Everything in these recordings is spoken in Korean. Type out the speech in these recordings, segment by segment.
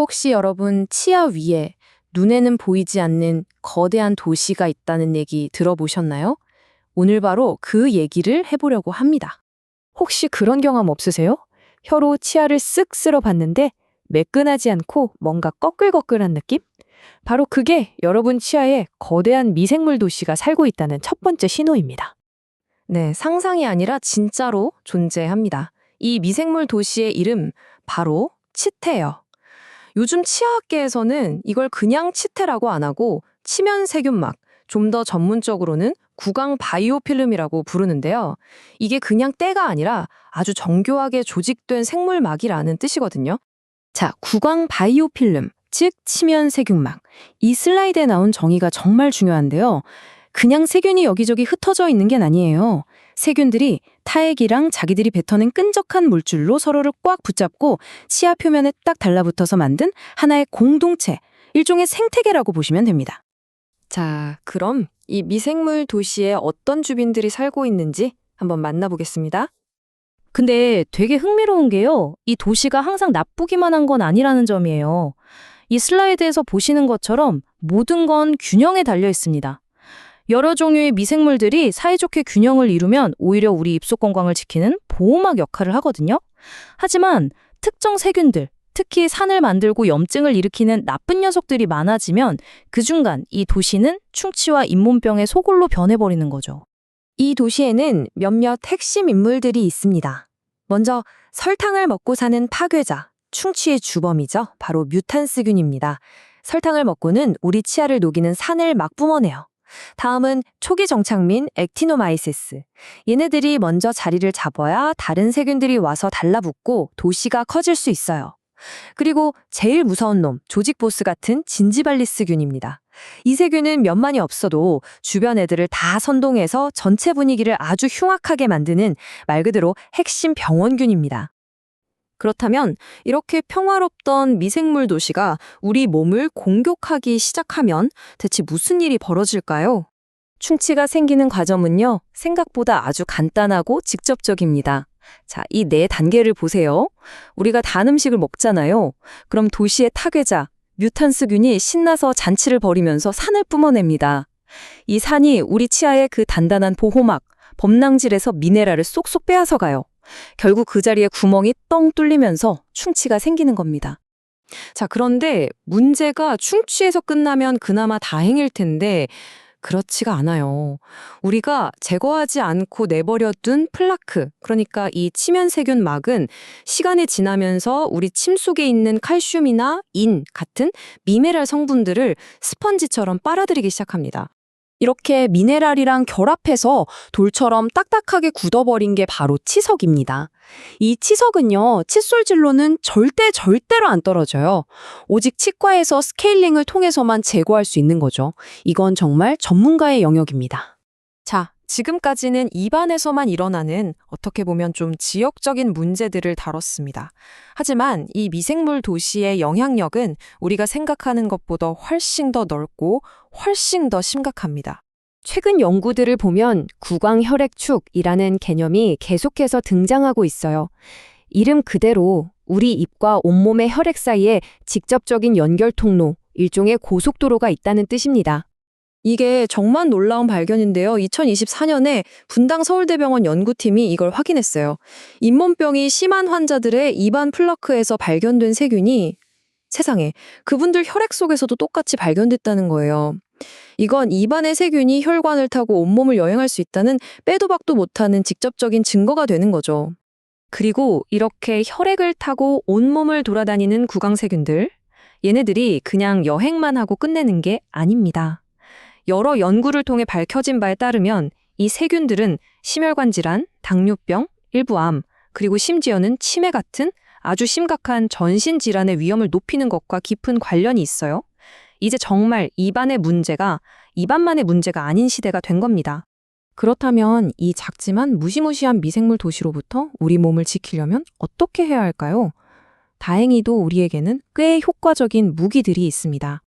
혹시 여러분 치아 위에 눈에는 보이지 않는 거대한 도시가 있다는 얘기 들어보셨나요? 오늘 바로 그 얘기를 해보려고 합니다. 혹시 그런 경험 없으세요? 혀로 치아를 쓱 쓸어봤는데 매끈하지 않고 뭔가 꺼끌꺼끌한 느낌? 바로 그게 여러분 치아에 거대한 미생물 도시가 살고 있다는 첫 번째 신호입니다. 네, 상상이 아니라 진짜로 존재합니다. 이 미생물 도시의 이름 바로 치태예요. 요즘 치아학계에서는 이걸 그냥 치태라고 안 하고 치면세균막, 좀 더 전문적으로는 구강 바이오필름이라고 부르는데요. 이게 그냥 때가 아니라 아주 정교하게 조직된 생물막이라는 뜻이거든요. 자, 구강 바이오필름, 즉 치면세균막. 이 슬라이드에 나온 정의가 정말 중요한데요. 그냥 세균이 여기저기 흩어져 있는 게 아니에요. 세균들이 타액이랑 자기들이 뱉어낸 끈적한 물줄로 서로를 꽉 붙잡고 치아 표면에 딱 달라붙어서 만든 하나의 공동체, 일종의 생태계라고 보시면 됩니다. 자, 그럼 이 미생물 도시에 어떤 주민들이 살고 있는지 한번 만나보겠습니다. 근데 되게 흥미로운 게요. 이 도시가 항상 나쁘기만 한 건 아니라는 점이에요. 이 슬라이드에서 보시는 것처럼 모든 건 균형에 달려 있습니다. 여러 종류의 미생물들이 사이좋게 균형을 이루면 오히려 우리 입속 건강을 지키는 보호막 역할을 하거든요. 하지만 특정 세균들, 특히 산을 만들고 염증을 일으키는 나쁜 녀석들이 많아지면 그 순간 이 도시는 충치와 잇몸병의 소굴로 변해버리는 거죠. 이 도시에는 몇몇 핵심 인물들이 있습니다. 먼저 설탕을 먹고 사는 파괴자, 충치의 주범이죠. 바로 뮤탄스균입니다. 설탕을 먹고는 우리 치아를 녹이는 산을 막 뿜어내요. 다음은 초기 정착민 액티노마이세스. 얘네들이 먼저 자리를 잡아야 다른 세균들이 와서 달라붙고 도시가 커질 수 있어요. 그리고 제일 무서운 놈, 조직 보스 같은 진지발리스균입니다. 이 세균은 몇만이 없어도 주변 애들을 다 선동해서 전체 분위기를 아주 흉악하게 만드는 말 그대로 핵심 병원균입니다. 그렇다면 이렇게 평화롭던 미생물 도시가 우리 몸을 공격하기 시작하면 대체 무슨 일이 벌어질까요? 충치가 생기는 과정은요, 생각보다 아주 간단하고 직접적입니다. 자, 이 네 단계를 보세요. 우리가 단 음식을 먹잖아요. 그럼 도시의 타괴자, 뮤탄스균이 신나서 잔치를 벌이면서 산을 뿜어냅니다. 이 산이 우리 치아의 그 단단한 보호막, 범랑질에서 미네랄을 쏙쏙 빼앗아 가요. 결국 그 자리에 구멍이 뻥 뚫리면서 충치가 생기는 겁니다. 자, 그런데 문제가 충치에서 끝나면 그나마 다행일 텐데 그렇지가 않아요. 우리가 제거하지 않고 내버려둔 플라크, 그러니까 이 치면세균 막은 시간이 지나면서 우리 침 속에 있는 칼슘이나 인 같은 미네랄 성분들을 스펀지처럼 빨아들이기 시작합니다. 이렇게 미네랄이랑 결합해서 돌처럼 딱딱하게 굳어버린 게 바로 치석입니다. 이 치석은요, 칫솔질로는 절대로 안 떨어져요. 오직 치과에서 스케일링을 통해서만 제거할 수 있는 거죠. 이건 정말 전문가의 영역입니다. 자, 지금까지는 입안에서만 일어나는 어떻게 보면 좀 지역적인 문제들을 다뤘습니다. 하지만 이 미생물 도시의 영향력은 우리가 생각하는 것보다 훨씬 더 넓고 훨씬 더 심각합니다. 최근 연구들을 보면 구강혈액축이라는 개념이 계속해서 등장하고 있어요. 이름 그대로 우리 입과 온몸의 혈액 사이에 직접적인 연결 통로, 일종의 고속도로가 있다는 뜻입니다. 이게 정말 놀라운 발견인데요. 2024년에 분당 서울대병원 연구팀이 이걸 확인했어요. 잇몸병이 심한 환자들의 입안 플라크에서 발견된 세균이 세상에 그분들 혈액 속에서도 똑같이 발견됐다는 거예요. 이건 입안의 세균이 혈관을 타고 온몸을 여행할 수 있다는 빼도 박도 못하는 직접적인 증거가 되는 거죠. 그리고 이렇게 혈액을 타고 온몸을 돌아다니는 구강세균들, 얘네들이 그냥 여행만 하고 끝내는 게 아닙니다. 여러 연구를 통해 밝혀진 바에 따르면 이 세균들은 심혈관 질환, 당뇨병, 일부 암, 그리고 심지어는 치매 같은 아주 심각한 전신 질환의 위험을 높이는 것과 깊은 관련이 있어요. 이제 정말 입안의 문제가 입안만의 문제가 아닌 시대가 된 겁니다. 그렇다면 이 작지만 무시무시한 미생물 도시로부터 우리 몸을 지키려면 어떻게 해야 할까요? 다행히도 우리에게는 꽤 효과적인 무기들이 있습니다.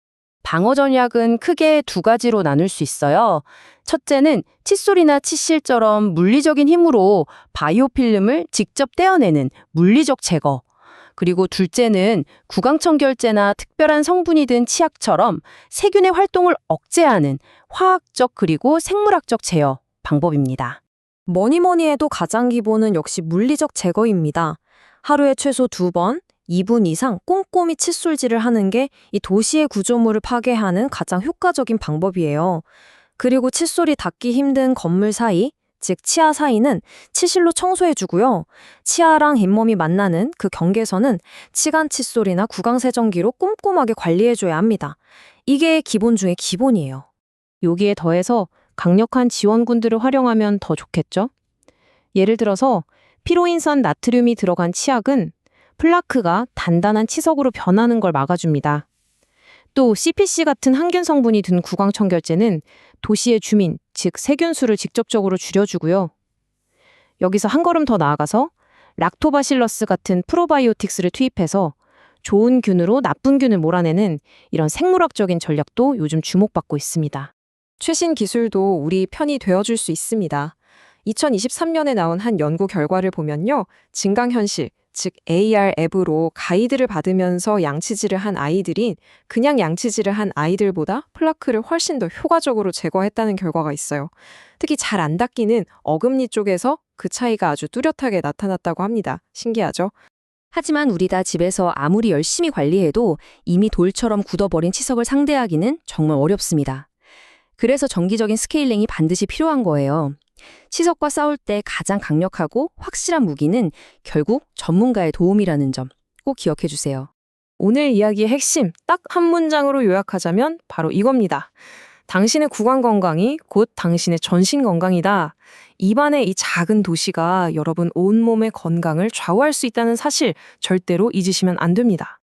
방어 전략은 크게 두 가지로 나눌 수 있어요. 첫째는 칫솔이나 칫실처럼 물리적인 힘으로 바이오필름을 직접 떼어내는 물리적 제거. 그리고 둘째는 구강청결제나 특별한 성분이 든 치약처럼 세균의 활동을 억제하는 화학적 그리고 생물학적 제어 방법입니다. 뭐니 해도 가장 기본은 역시 물리적 제거입니다. 하루에 최소 2번, 2분 이상 꼼꼼히 칫솔질을 하는 게 이 도시의 구조물을 파괴하는 가장 효과적인 방법이에요. 그리고 칫솔이 닿기 힘든 건물 사이, 즉 치아 사이는 치실로 청소해주고요. 치아랑 잇몸이 만나는 그 경계선은 치간 칫솔이나 구강세정기로 꼼꼼하게 관리해줘야 합니다. 이게 기본 중에 기본이에요. 여기에 더해서 강력한 지원군들을 활용하면 더 좋겠죠? 예를 들어서 피로인산 나트륨이 들어간 치약은 플라크가 단단한 치석으로 변하는 걸 막아줍니다. 또 CPC 같은 항균 성분이 든 구강청결제는 도시의 주민, 즉 세균수를 직접적으로 줄여주고요. 여기서 한 걸음 더 나아가서 락토바실러스 같은 프로바이오틱스를 투입해서 좋은 균으로 나쁜 균을 몰아내는 이런 생물학적인 전략도 요즘 주목받고 있습니다. 최신 기술도 우리 편이 되어줄 수 있습니다. 2023년에 나온 한 연구 결과를 보면요. 증강현실, 즉 AR 앱으로 가이드를 받으면서 양치질을 한 아이들이 그냥 양치질을 한 아이들보다 플라크를 훨씬 더 효과적으로 제거했다는 결과가 있어요. 특히 잘 안 닦이는 어금니 쪽에서 그 차이가 아주 뚜렷하게 나타났다고 합니다. 신기하죠? 하지만 우리 다 집에서 아무리 열심히 관리해도 이미 돌처럼 굳어버린 치석을 상대하기는 정말 어렵습니다. 그래서 정기적인 스케일링이 반드시 필요한 거예요. 치석과 싸울 때 가장 강력하고 확실한 무기는 결국 전문가의 도움이라는 점 꼭 기억해 주세요. 오늘 이야기의 핵심 딱 한 문장으로 요약하자면 바로 이겁니다. 당신의 구강 건강이 곧 당신의 전신 건강이다. 입안의 이 작은 도시가 여러분 온몸의 건강을 좌우할 수 있다는 사실 절대로 잊으시면 안 됩니다.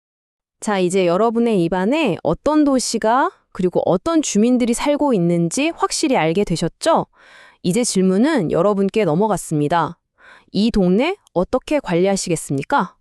자, 이제 여러분의 입안에 어떤 도시가 그리고 어떤 주민들이 살고 있는지 확실히 알게 되셨죠? 이제 질문은 여러분께 넘어갔습니다. 이 동네 어떻게 관리하시겠습니까?